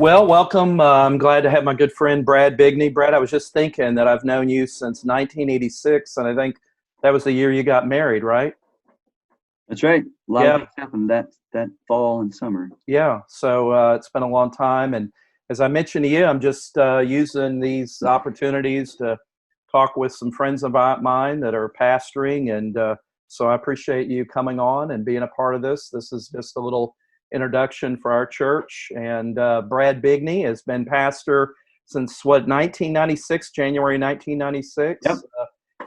Well, welcome. I'm glad to have my good friend Brad Bigney. Brad, I was just thinking that I've known you since 1986, and I think that was the year you got married, right? That's right. A lot of Yeah, things happened that fall and summer. yeah. So it's been a long time, and as I mentioned to you, I'm just using these opportunities to talk with some friends of mine that are pastoring, and so I appreciate you coming on and being a part of this. This is just a little introduction for our church, and Brad Bigney has been pastor since what 1996, January 1996. Yep.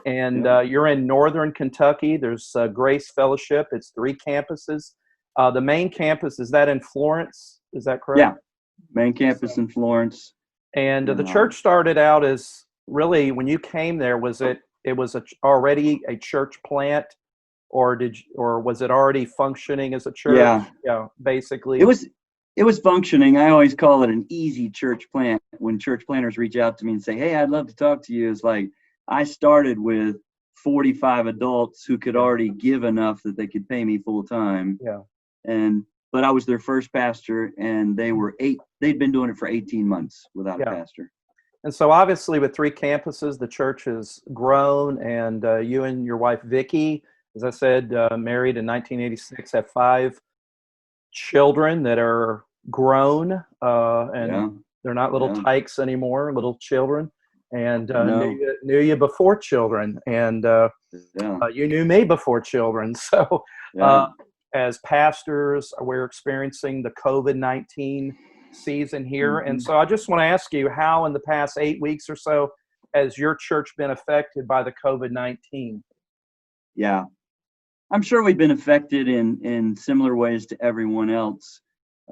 And Yep. you're in Northern Kentucky. There's Grace Fellowship. It's three campuses. The main campus, is that in Florence? Is that correct? Yeah. Main campus So, in Florence. and the Uh, church started out as really, when you came there, was it was already a church plant, or or was it already functioning as a church? yeah. Yeah, It basically. was it was functioning. I always call it an easy church plant. When church planners reach out to me and say, "Hey, I'd love to talk to you," it's like I started with 45 adults who could Yeah, already give enough that they could pay me full time. yeah, And but I was their first pastor, and they'd been doing it for 18 months without a yeah. pastor. And so obviously with three campuses, the church has grown, and you and your wife Vicky, as I said, married in 1986, have five children that are grown, Yeah. and they're not little Yeah. tykes anymore, little children, and No. knew you before children, and Yeah. you knew me before children. So Yeah. uh, as pastors, we're experiencing the COVID-19 season here, and Mhm. so I just want to ask you, how in the past 8 weeks or so has your church been affected by the COVID-19? Yeah. I'm sure we've been affected in similar ways to everyone else.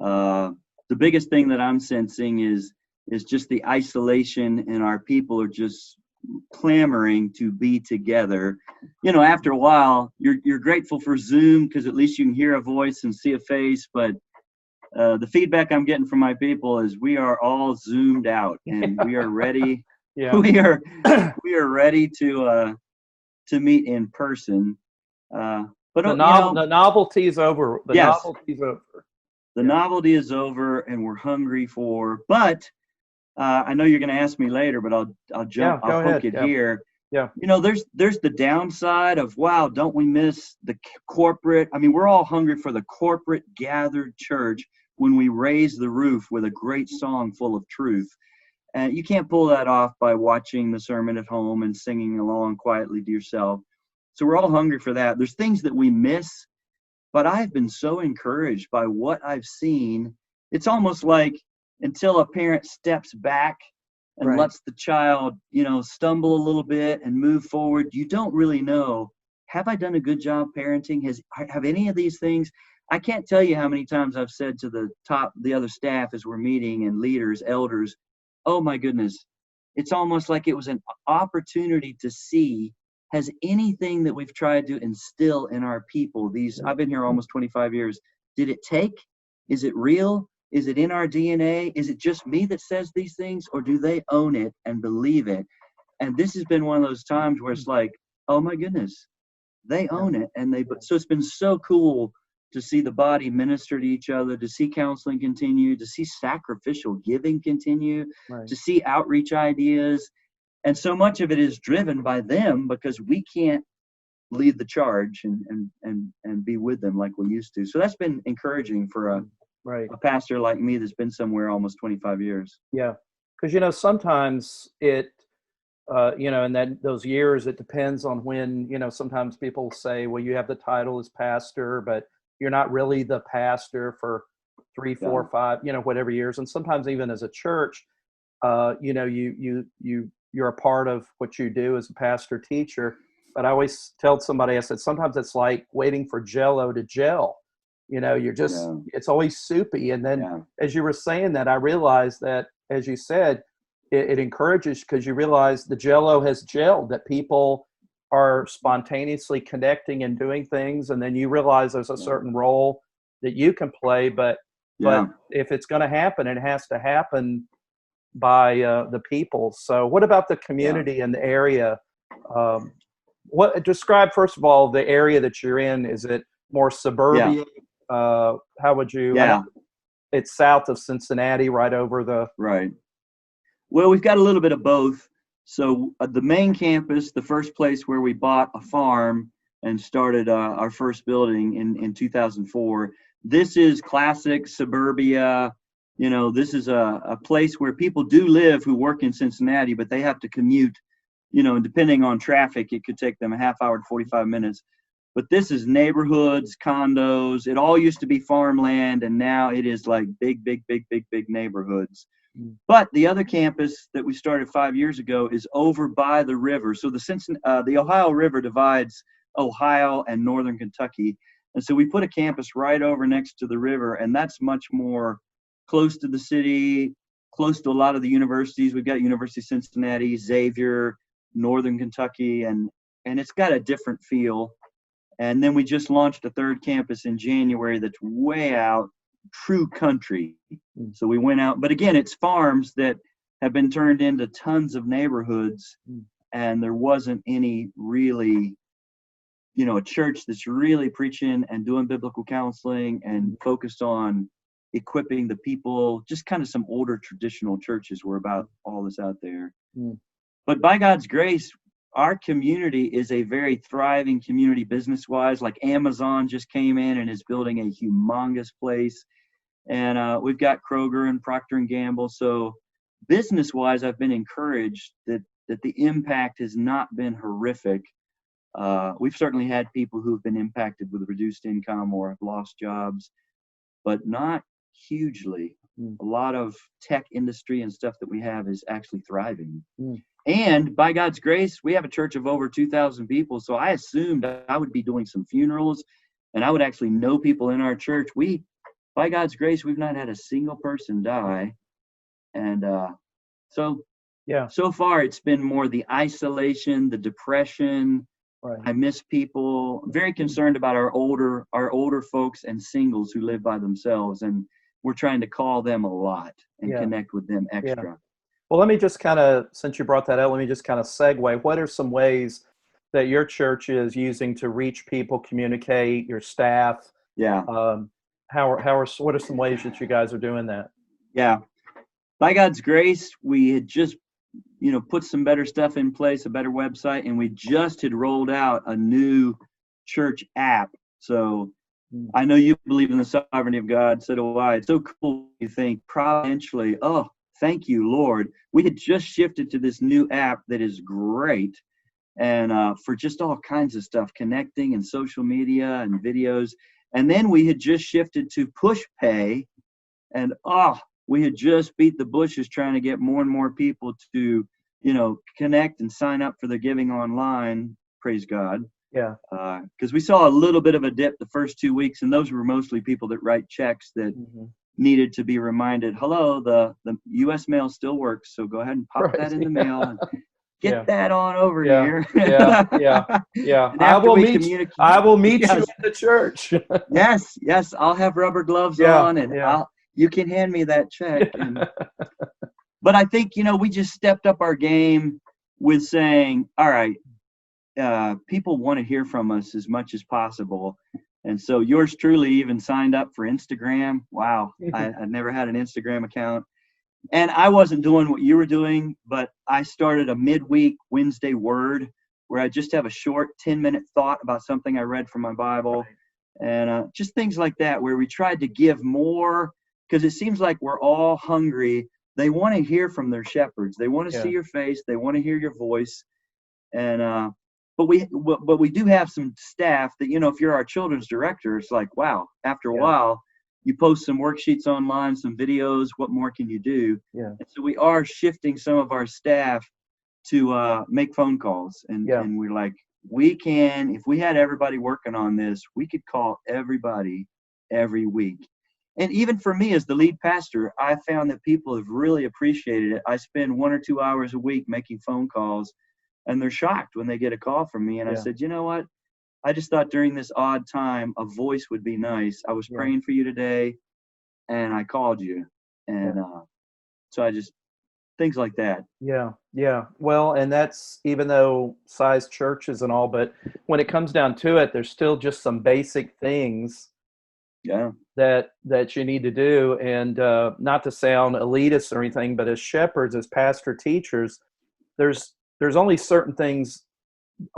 Uh, the biggest thing that I'm sensing is just the isolation, and our people are just clamoring to be together. After a while, you're grateful for Zoom because at least you can hear a voice and see a face. But the feedback I'm getting from my people is we are all zoomed out, and we are ready. Yeah. We are the we are ready to meet in person. Uh, but the novelty is over. The yes, novelty is over. the Yeah. novelty is over, and we're hungry for. But I know you're going to ask me later, but Yeah. I'll Go poke ahead. it Yeah. here. Yeah. There's the downside of, wow, don't we miss the corporate? I mean, we're all hungry for the corporate gathered church when we raise the roof with a great song full of truth. And you can't pull that off by watching the sermon at home and singing along quietly to yourself. So we're all hungry for that. There's things that we miss, but I've been so encouraged by what I've seen. It's almost like until a parent steps back and Right. lets the child, stumble a little bit and move forward, you don't really know, have I done a good job parenting? Have any of these things? I can't tell you how many times I've said to the other staff as we're meeting, and leaders, elders, oh my goodness, it's almost like it was an opportunity to see, has anything that we've tried to instill in our people, I've been here almost 25 years, did it take? Is it real? Is it in our DNA? Is it just me that says these things, or do they own it and believe it? And this has been one of those times where it's like, oh my goodness, they Yeah. own it. So it's been so cool to see the body minister to each other, to see counseling continue, to see sacrificial giving continue, Right. to see outreach ideas. And so much of it is driven by them because we can't lead the charge and be with them like we used to. So that's been encouraging for Right. a pastor like me that's been somewhere almost 25 years. Yeah. Because sometimes in those years, it depends on when, sometimes people say, well, you have the title as pastor, but you're not really the pastor for three, Yeah. four, five, whatever years. And sometimes even as a church, you're a part of what you do as a pastor teacher. But I always tell somebody, I said, sometimes it's like waiting for Jello to gel. Yeah. It's always soupy. And then Yeah. as you were saying that, I realized that, as you said, it encourages, because you realize the Jello has gelled, that people are spontaneously connecting and doing things. And then you realize there's a Yeah. certain role that you can play, but Yeah. if it's going to happen, it has to happen by the people. So what about the Yeah. community and the area? Um, what describe, first of all, the area that you're in? Is it more Yeah. suburbia? How would you? I know Yeah. it's south of Cincinnati, right over the. Right. Well, we've got a little bit of both. So the main campus, the first place where we bought a farm and started our first building in 2004, this is classic suburbia. This is a place where people do live who work in Cincinnati, but they have to commute, and depending on traffic, it could take them a half hour to 45 minutes. But this is neighborhoods, condos. It all used to be farmland, and now it is like big, big, big, big, big neighborhoods. But the other campus that we started 5 years ago is over by the river. So the Ohio River divides Ohio and northern Kentucky. And so we put a campus right over next to the river, and that's much more close to the city, close to a lot of the universities. We've got University of Cincinnati, Xavier, northern Kentucky, and it's got a different feel. And then we just launched a third campus in January that's way out, true country. So we went out, but again, it's farms that have been turned into tons of neighborhoods, and there wasn't any really, a church that's really preaching and doing biblical counseling and focused on equipping the people. Just kind of some older traditional churches were about all this out there. But by God's grace, our community is a very thriving community business-wise. Like Amazon just came in and is building a humongous place. And we've got Kroger and Procter & Gamble. So business-wise, I've been encouraged that the impact has not been horrific. We've certainly had people who've been impacted with reduced income or have lost jobs, but not hugely. A lot of tech industry and stuff that we have is actually thriving. And by God's grace, we have a church of over 2,000 people. So I assumed I would be doing some funerals and I would actually know people in our church. By God's grace, we've not had a single person die. And so far it's been more the isolation, the depression. Right. I miss people. I'm very concerned about our older folks and singles who live by themselves. And we're trying to call them a lot and connect with them extra. Yeah. Well, let me just kind of, since you brought that up, let me just kind of segue. What are some ways that your church is using to reach people, communicate, your staff? Yeah. What are some ways that you guys are doing that? Yeah. By God's grace, we had just, put some better stuff in place, a better website, and we just had rolled out a new church app. So I know you believe in the sovereignty of God, so do I. It's so cool you think providentially, oh, thank you, Lord. We had just shifted to this new app that is great. And for just all kinds of stuff, connecting and social media and videos. And then we had just shifted to push pay. And we had just beat the bushes trying to get more and more people to, connect and sign up for their giving online. Praise God. Yeah. Because we saw a little bit of a dip the first 2 weeks, and those were mostly people that write checks that needed to be reminded, hello, the U.S. mail still works, so go ahead and pop that in the mail and get that on over here. Yeah. I will meet you at the church. Yes, I'll have rubber gloves on, and you can hand me that check. But I think, we just stepped up our game with saying, all right, people want to hear from us as much as possible. And so yours truly even signed up for Instagram. Wow. I never had an Instagram account. And I wasn't doing what you were doing, but I started a midweek Wednesday word where I just have a short 10-minute thought about something I read from my Bible. And just things like that, where we tried to give more, because it seems like we're all hungry. They want to hear from their shepherds. They want to see your face. They want to hear your voice. And but we do have some staff that, if you're our children's director, it's like, wow, after a while, you post some worksheets online, some videos, what more can you do? Yeah. And so we are shifting some of our staff to make phone calls. And we're like, if we had everybody working on this, we could call everybody every week. And even for me as the lead pastor, I found that people have really appreciated it. I spend 1 or 2 hours a week making phone calls, and they're shocked when they get a call from me. And I said, you know what? I just thought during this odd time, a voice would be nice. I was praying for you today, and I called you. And so I just, things like that. Yeah. Well, and that's, even though size churches and all, but when it comes down to it, there's still just some basic things Yeah. that you need to do. And not to sound elitist or anything, but as shepherds, as pastor teachers, there's only certain things,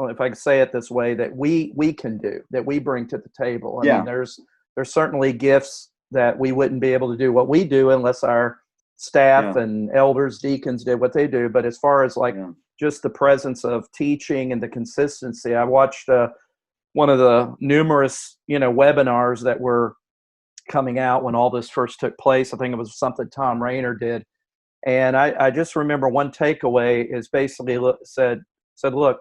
if I can say it this way, that we can do, that we bring to the table. I mean, Yeah. there's certainly gifts that we wouldn't be able to do what we do unless our staff Yeah. and elders, deacons did what they do. But as far as like Yeah. just the presence of teaching and the consistency, I watched one of the numerous, webinars that were coming out when all this first took place. I think it was something Tom Rayner did. And I just remember one takeaway is basically said, look,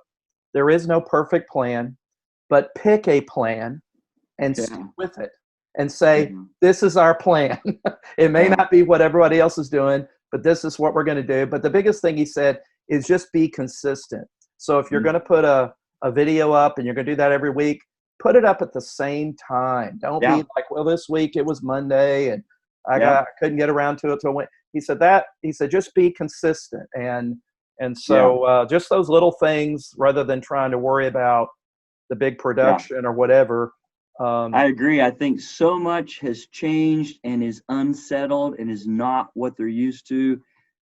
there is no perfect plan, but pick a plan and stick Yeah. with it and say, Mhm. this is our plan. It may Yeah. not be what everybody else is doing, but this is what we're going to do. But the biggest thing he said is just be consistent. So if you're going to put a video up and you're going to do that every week, put it up at the same time. Don't Yeah. be like, well, this week it was Monday and Yeah. I couldn't get around to it till when. He said just be consistent. And Yeah. so just those little things, rather than trying to worry about the big production or whatever. I agree. I think so much has changed and is unsettled and is not what they're used to,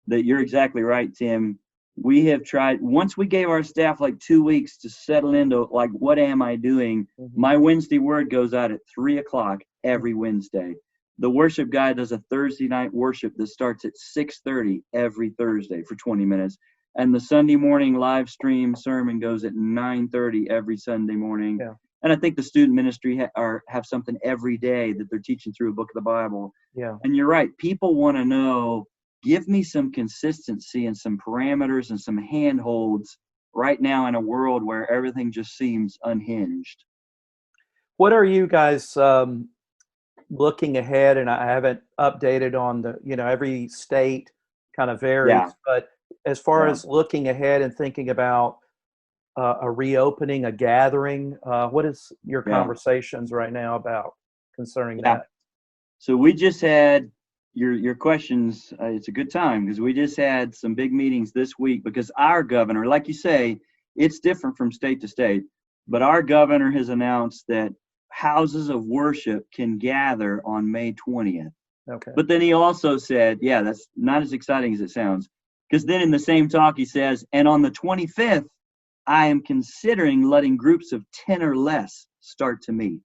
that you're exactly right, Tim. We have tried, once we gave our staff like 2 weeks to settle into like, what am I doing? My Wednesday word goes out at 3:00 every Wednesday. The worship guy does a Thursday night worship that starts at 6:30 every Thursday for 20 minutes. And the Sunday morning live stream sermon goes at 9:30 every Sunday morning. Yeah. And I think the student ministry have something every day that they're teaching through a book of the Bible. Yeah. And you're right. People want to know, give me some consistency and some parameters and some handholds right now in a world where everything just seems unhinged. What are you guys looking ahead? And I haven't updated on every state kind of varies, Yeah. but as far Yeah. as looking ahead and thinking about a reopening, a gathering, what is your Yeah. conversations right now about concerning Yeah. that? So we just had your questions. It's a good time because we just had some big meetings this week because our governor, like you say, it's different from state to state, but our governor has announced that houses of worship can gather on May 20th. Okay. But then he also said, yeah, that's not as exciting as it sounds, because then in the same talk he says, and on the 25th, I am considering letting groups of 10 or less start to meet.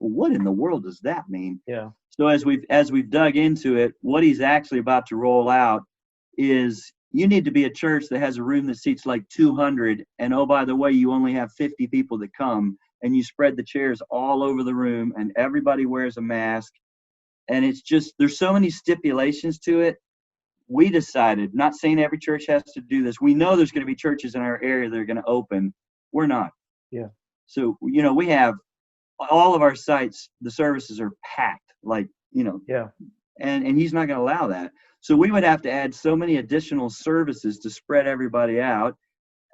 Well, what in the world does that mean? Yeah. So as we've dug into it, what he's actually about to roll out is you need to be a church that has a room that seats like 200, and oh, by the way, you only have 50 people that come, and you spread the chairs all over the room, and everybody wears a mask, and it's just, there's so many stipulations to it. We decided, not saying every church has to do this. We know there's going to be churches in our area that are going to open. We're not. Yeah. So, we have all of our sites, the services are packed, like, Yeah. and he's not going to allow that. So we would have to add so many additional services to spread everybody out.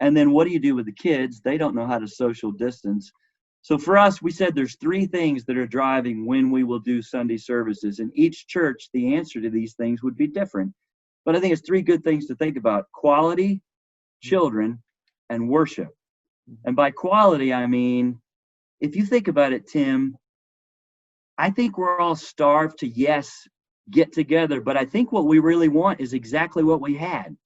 And then what do you do with the kids? They don't know how to social distance. So for us, we said there's 3 things that are driving when we will do Sunday services. In each church, the answer to these things would be different. But I think it's 3 good things to think about: quality, children, and worship. And by quality, I mean, if you think about it, Tim, I think we're all starved to, yes, get together, but I think what we really want is exactly what we had.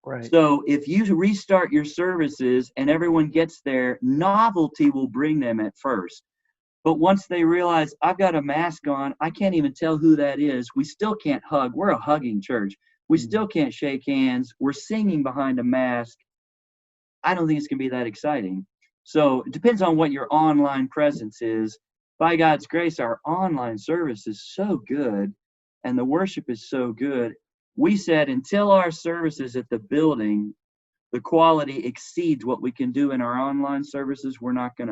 Right. So if you restart your services and everyone gets there, novelty will bring them at first. But once they realize, I've got a mask on, I can't even tell who that is. We still can't hug. We're a hugging church. We still can't shake hands. We're singing behind a mask. I don't think it's going to be that exciting. So it depends on what your online presence is. By God's grace, our online service is so good and the worship is so good. We said until our services at the building, the quality exceeds what we can do in our online services, we're not going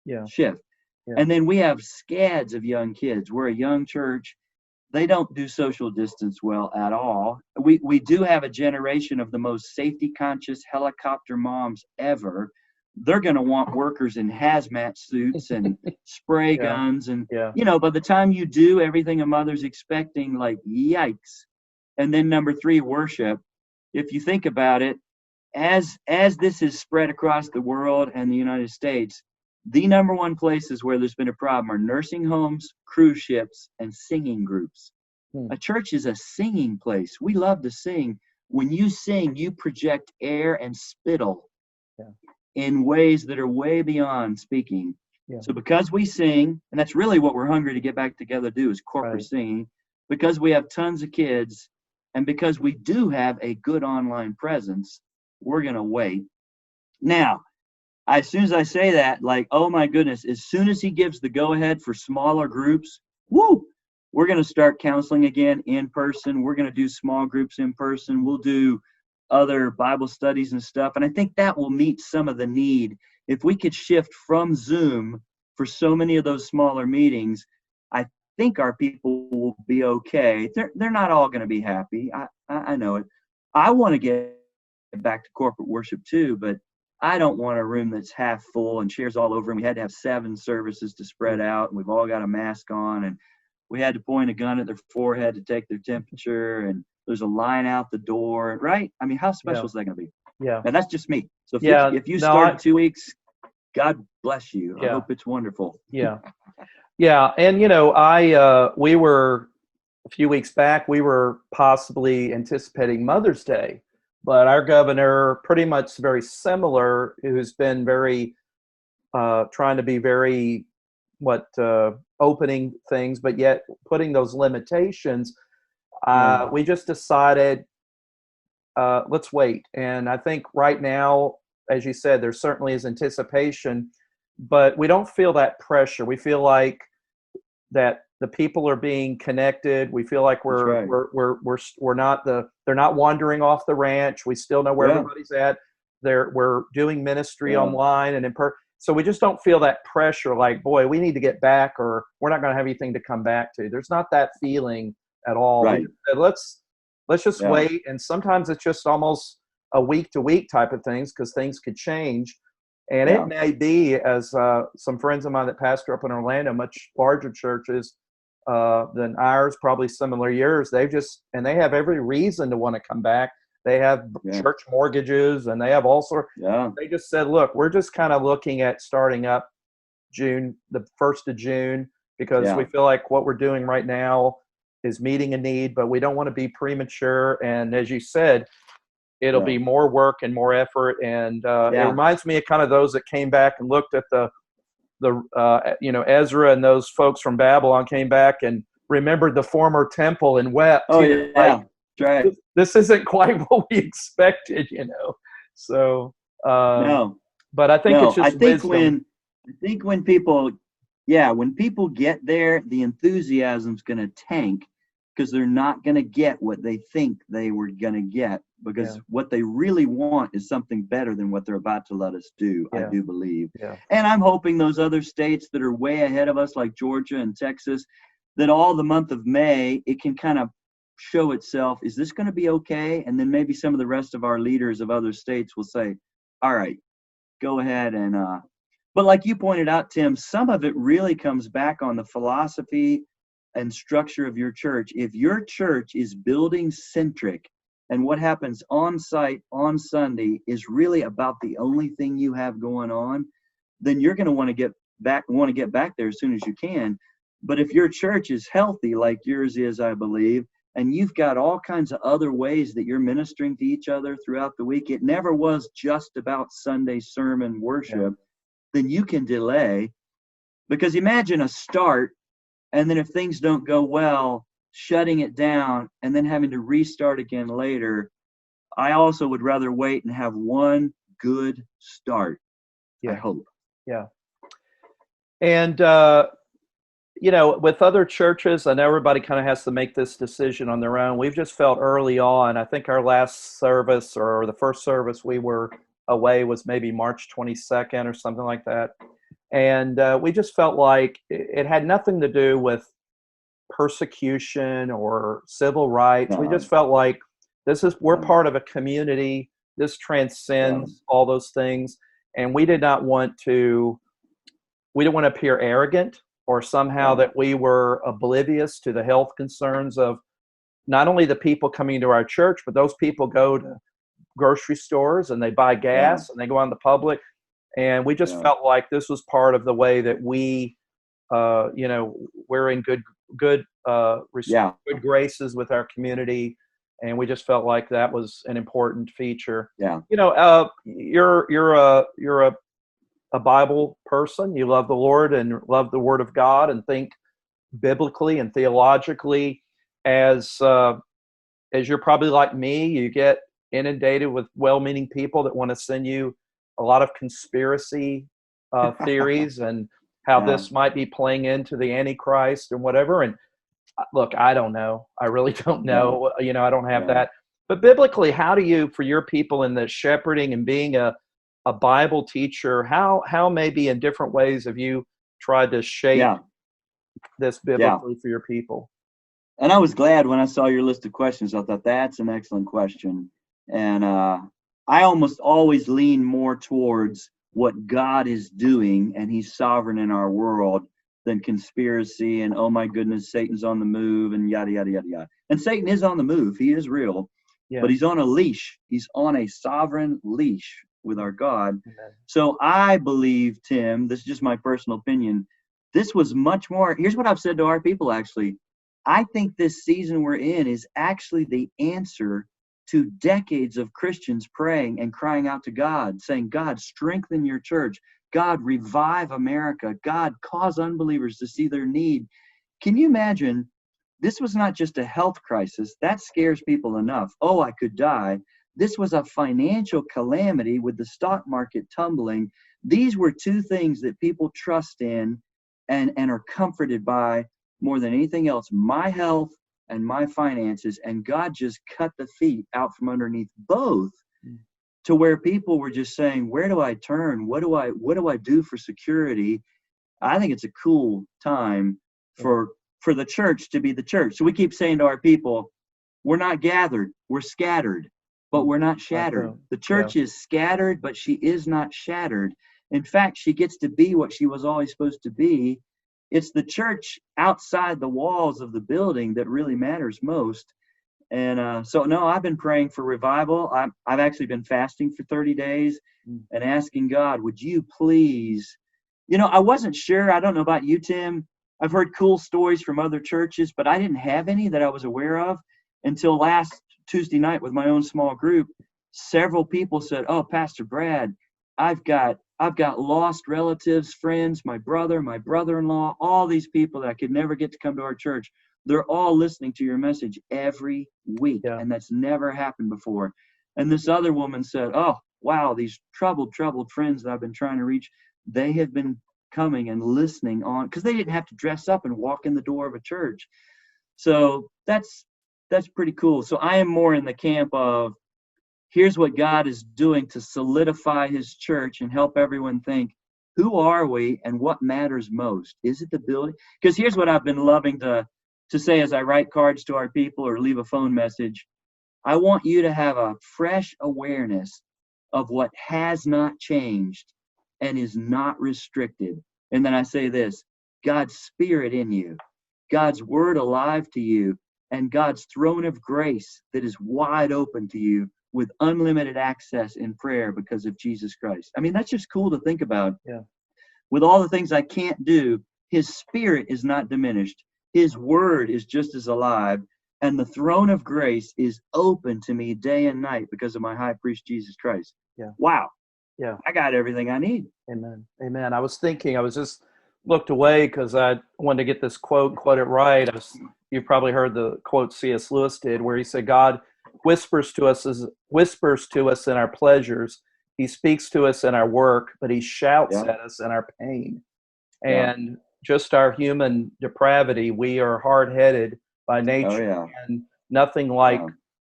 to shift. Yeah. And then we have scads of young kids. We're a young church. They don't do social distance well at all. We do have a generation of the most safety conscious helicopter moms ever. They're going to want workers in hazmat suits and spray guns. And, by the time you do everything a mother's expecting, like, yikes. And then number 3, worship. If you think about it, as this is spread across the world and the United States, the number one places where there's been a problem are nursing homes, cruise ships, and singing groups. Hmm. A church is a singing place. We love to sing. When you sing, you project air and spittle Yeah. in ways that are way beyond speaking. Yeah. So because we sing, and that's really what we're hungry to get back together to do, is corporate singing, because we have tons of kids, and because we do have a good online presence, we're going to wait. Now, as soon as I say that, like, oh my goodness, as soon as he gives the go-ahead for smaller groups, woo, we're going to start counseling again in person. We're going to do small groups in person. We'll do other Bible studies and stuff. And I think that will meet some of the need. If we could shift from Zoom for so many of those smaller meetings, I think our people will be okay. They're not all going to be happy. I know it. I want to get back to corporate worship too, but I don't want a room that's half full and chairs all over. And we had to have 7 services to spread out, and we've all got a mask on, and we had to point a gun at their forehead to take their temperature, and there's a line out the door, right? I mean, how special is that going to be? Yeah. And that's just me. So if you no, start 2 weeks, God bless you. Yeah. I hope it's wonderful. Yeah. Yeah. And, we were a few weeks back, we were possibly anticipating Mother's Day, but our governor, pretty much very similar, who's been very, trying to be very, opening things, but yet putting those limitations. We just decided, let's wait. And I think right now, as you said, there certainly is anticipation, but we don't feel that pressure. We feel like that the people are being connected. We feel like we're not they're not wandering off the ranch. We still know where everybody's at. We're doing ministry online and in person. So we just don't feel that pressure like, boy, we need to get back, or we're not going to have anything to come back to. There's not that feeling at all. Right. We said, let's just wait. And sometimes it's just almost a week to week type of things, because things could change. And it may be, as some friends of mine that pastor up in Orlando, much larger churches than ours, probably similar years, they have every reason to want to come back. They have church mortgages, and they have all sorts. They just said, look, we're just kind of looking at starting up the 1st of June, because we feel like what we're doing right now is meeting a need, but we don't want to be premature. And as you said, it'll be more work and more effort. And it reminds me of kind of those that came back and looked at the Ezra and those folks from Babylon came back and remembered the former temple and wept. Right. This isn't quite what we expected, So, no. But I think it's just wisdom. when people get there, the enthusiasm's going to tank, because they're not going to get what they think they were going to get, because what they really want is something better than what they're about to let us do. I do believe. And I'm hoping those other states that are way ahead of us, like Georgia and Texas, that all the month of May, it can kind of show itself, is this going to be okay? And then maybe some of the rest of our leaders of other states will say, all right, go ahead. And but like you pointed out, Tim, some of it really comes back on the philosophy and structure of your church. If your church is building centric, and what happens on site on Sunday is really about the only thing you have going on, then you're going to want to get back there as soon as you can. But if your church is healthy, like yours is, I believe, and you've got all kinds of other ways that you're ministering to each other throughout the week, it never was just about Sunday sermon worship, then you can delay. Because imagine a start, and then if things don't go well, shutting it down and then having to restart again later. I also would rather wait and have one good start. I hope. Yeah. And, with other churches, I know everybody kind of has to make this decision on their own. We've just felt early on, I think our last service, or the first service we were away, was maybe March 22nd or something like that. And we just felt like it had nothing to do with persecution or civil rights. We just felt like we're part of a community. This transcends all those things. And we didn't want to appear arrogant, or somehow that we were oblivious to the health concerns of not only the people coming to our church, but those people go to grocery stores and they buy gas and they go on the public. And we just Yeah. felt like this was part of the way that we, we're in Yeah. good graces with our community. And we just felt like that was an important feature. Yeah. You're a Bible person. You love the Lord and love the Word of God and think biblically and theologically. As you're probably like me, you get inundated with well-meaning people that want to send you a lot of conspiracy theories and how Yeah. this might be playing into the Antichrist and whatever. And look, I don't know. I really don't know. I don't have Yeah. that. But biblically, how do you, for your people in the shepherding and being a Bible teacher, how maybe in different ways have you tried to shape Yeah. this Yeah. biblically for your people? And I was glad when I saw your list of questions. I thought that's an excellent question. And I almost always lean more towards what God is doing and he's sovereign in our world than conspiracy and, oh my goodness, Satan's on the move and yada, yada, yada, yada. And Satan is on the move. He is real, but he's on a leash. He's on a sovereign leash with our God. Amen. So I believe, Tim, this is just my personal opinion, this was much more, here's what I've said to our people actually. I think this season we're in is actually the answer to decades of Christians praying and crying out to God, saying, God, strengthen your church. God, revive America. God, cause unbelievers to see their need. Can you imagine? This was not just a health crisis. That scares people enough. Oh, I could die. This was a financial calamity with the stock market tumbling. These were two things that people trust in and are comforted by more than anything else, my health and my finances. And God just cut the feet out from underneath both to where people were just saying, where do I turn? What do I do for security? I think it's a cool time for the church to be the church. So we keep saying to our people, we're not gathered, we're scattered, but we're not shattered. The church is scattered, but she is not shattered. In fact, she gets to be what she was always supposed to be. It's the church outside the walls of the building that really matters most. And so, no, I've been praying for revival. I've actually been fasting for 30 days and asking God, would you please, I wasn't sure. I don't know about you, Tim. I've heard cool stories from other churches, but I didn't have any that I was aware of until last Tuesday night with my own small group. Several people said, oh, Pastor Brad, I've got lost relatives, friends, my brother, my brother-in-law, all these people that I could never get to come to our church. They're all listening to your message every week, and that's never happened before. And this other woman said, oh, wow, these troubled friends that I've been trying to reach, they have been coming and listening on, because they didn't have to dress up and walk in the door of a church. So that's pretty cool. So I am more in the camp of, here's what God is doing to solidify his church and help everyone think, who are we and what matters most? Is it the building? Because here's what I've been loving to say as I write cards to our people or leave a phone message. I want you to have a fresh awareness of what has not changed and is not restricted. And then I say this, God's Spirit in you, God's Word alive to you, and God's throne of grace that is wide open to you with unlimited access in prayer because of Jesus Christ. I mean, that's just cool to think about. Yeah. With all the things I can't do, his Spirit is not diminished. His Word is just as alive. And the throne of grace is open to me day and night because of my high priest, Jesus Christ. Yeah. Wow. Yeah. I got everything I need. Amen. Amen. I was just looked away because I wanted to get this quote it right. You've probably heard the quote C.S. Lewis did, where he said, God whispers to us in our pleasures. He speaks to us in our work, but he shouts at us in our pain. And just our human depravity, we are hard-headed by nature, and nothing like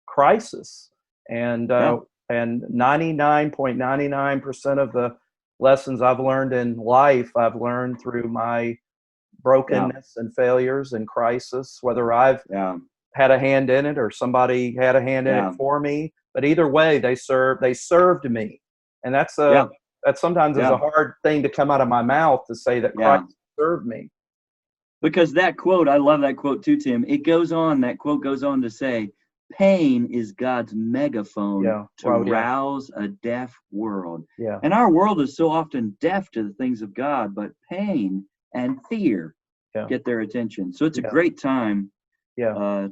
crisis. And 99.99% of the lessons I've learned in life, I've learned through my brokenness and failures and crisis, whether I've had a hand in it or somebody had a hand in it for me. But either way, they served me. And that sometimes is a hard thing to come out of my mouth, to say that Christ served me. Because that quote, I love that quote too, Tim. That quote goes on to say, Pain is God's megaphone to Well, rouse a deaf world. yeah, And our world is so often deaf to the things of God, but pain and fear yeah, get their attention. So it's a yeah, great time. yeah. Uh,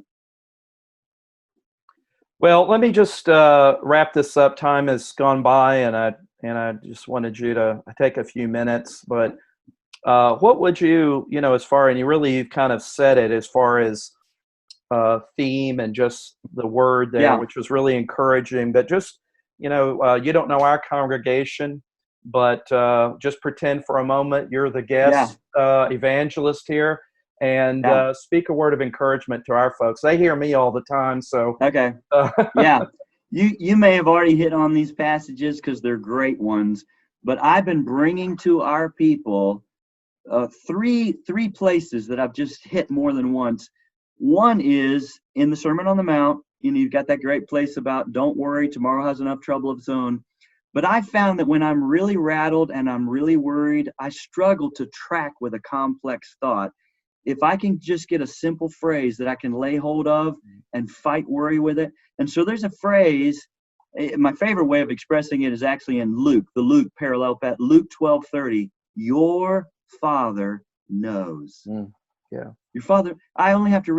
Well, let me just wrap this up. Time has gone by, and I just wanted you to take a few minutes. But what would you, as far, and you really kind of said it, as far as theme and just the word there, yeah, which was really encouraging. But just, you don't know our congregation, but just pretend for a moment you're the yeah, guest evangelist here, and yeah. speak a word of encouragement to our folks. They hear me all the time, so. Okay. Uh, Yeah. You may have already hit on these passages because they're great ones, but I've been bringing to our people three places that I've just hit more than once. One is in the Sermon on the Mount. You've got that great place about don't worry, tomorrow has enough trouble of its own. But I found that when I'm really rattled and I'm really worried, I struggle to track with a complex thought. If I can just get a simple phrase that I can lay hold of and fight worry with it. And so there's a phrase, my favorite way of expressing it is actually in Luke, the Luke parallel, Luke 12:30. Your Father knows. yeah, Your Father, I only have to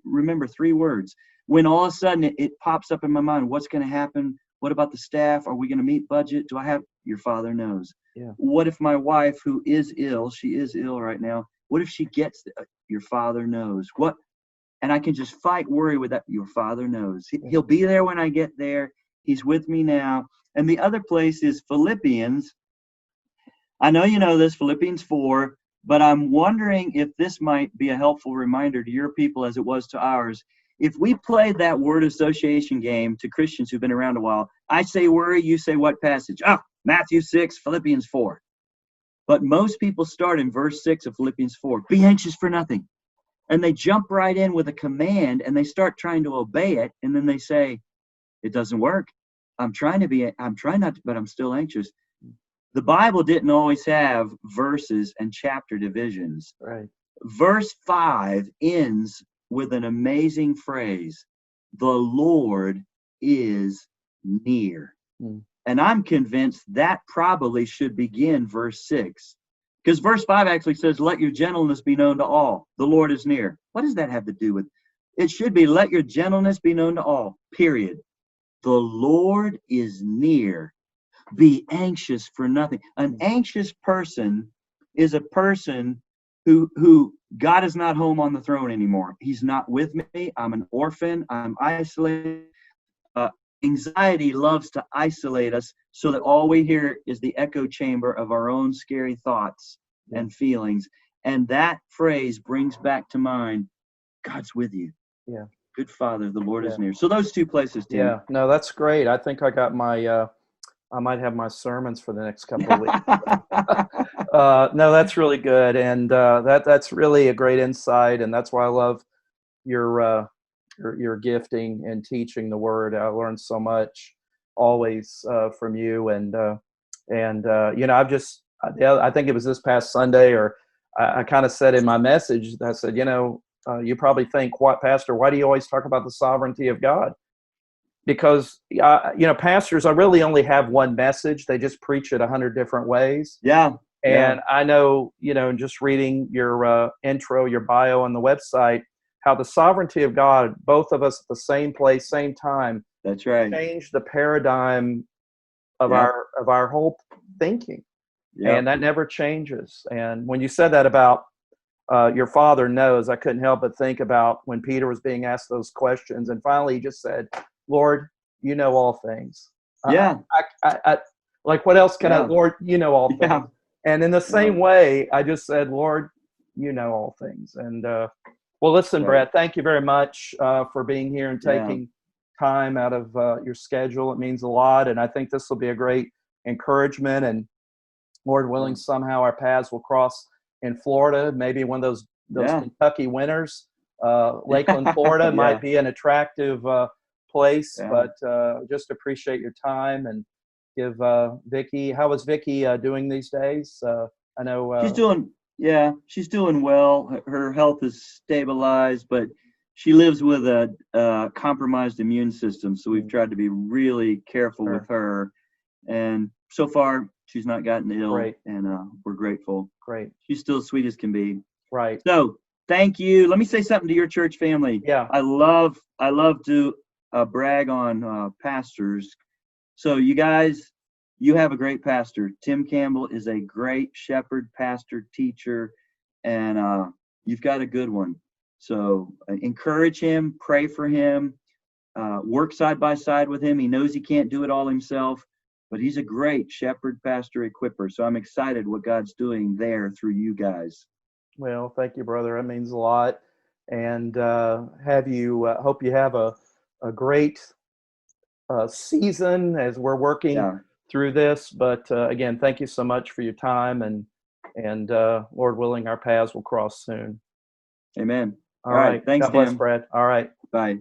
remember three words. When all of a sudden it pops up in my mind, what's going to happen? What about the staff? Are we going to meet budget? Do I have, your Father knows. yeah, What if my wife, who is ill, she is ill right now, what if she gets, your Father knows. What? And I can just fight worry with that. Your Father knows. He'll be there when I get there. He's with me now. And the other place is Philippians. I know you know this, Philippians 4, but I'm wondering if this might be a helpful reminder to your people as it was to ours. If we played that word association game to Christians who've been around a while, I say worry, you say what passage? Oh, Matthew 6, Philippians 4. But most people start in verse 6 of Philippians 4. Be anxious for nothing. And they jump right in with a command and they start trying to obey it. And then they say, it doesn't work. I'm trying not to, but I'm still anxious. The Bible didn't always have verses and chapter divisions. right. Verse 5 ends with an amazing phrase. The Lord is near. And I'm convinced that probably should begin verse 6. Because verse 5 actually says, let your gentleness be known to all. The Lord is near. What does that have to do with? It should be, let your gentleness be known to all, period. The Lord is near. Be anxious for nothing. An anxious person is a person who God is not home on the throne anymore. He's not with me. I'm an orphan. I'm isolated. Anxiety loves to isolate us so that all we hear is the echo chamber of our own scary thoughts and feelings. And that phrase brings back to mind, God's with you. Yeah. Good Father, the Lord is near. So those two places, Tim. Yeah. No, that's great. I think I got my, I might have my sermons for the next couple of weeks. No, that's really good. And that's really a great insight. And that's why I love your gifting and teaching the word. I learned so much always from you. And I think it was this past Sunday, or I kind of said in my message, I said, you probably think, what, Pastor, why do you always talk about the sovereignty of God? Because, pastors, I really only have one message. They just preach it 100 different ways. Yeah. And I know, just reading your intro, your bio on the website, how the sovereignty of God, both of us at the same place, same time, that's right, changed the paradigm of our whole thinking. And that never changes. And when you said that about your Father knows, I couldn't help but think about when Peter was being asked those questions. And finally, he just said, Lord, you know all things. Yeah. I like, what else can I, Lord, you know all things. Yeah. And in the same way, I just said, Lord, you know all things. And well, listen, Brad, thank you very much for being here and taking time out of your schedule. It means a lot. And I think this will be a great encouragement. And Lord willing, somehow our paths will cross in Florida, maybe one of those Kentucky winters. Lakeland, Florida might be an attractive place, but just appreciate your time and give Vicki. How is Vicki doing these days? I know she's doing well. Her health is stabilized, but she lives with a compromised immune system, so we've tried to be really careful Sure. with her. And so far, she's not gotten ill, Great. and we're grateful. Great. She's still as sweet as can be. Right. So thank you. Let me say something to your church family. Yeah. I love to brag on pastors. So you guys, you have a great pastor. Tim Campbell is a great shepherd, pastor, teacher, and you've got a good one. So encourage him, pray for him, work side by side with him. He knows he can't do it all himself, but he's a great shepherd, pastor, equipper. So I'm excited what God's doing there through you guys. Well, thank you, brother. That means a lot. And hope you have a great season as we're working through this. But again, thank you so much for your time, and Lord willing, our paths will cross soon. Amen. All right. Thanks, God bless, Tim. Brad. All right. Bye.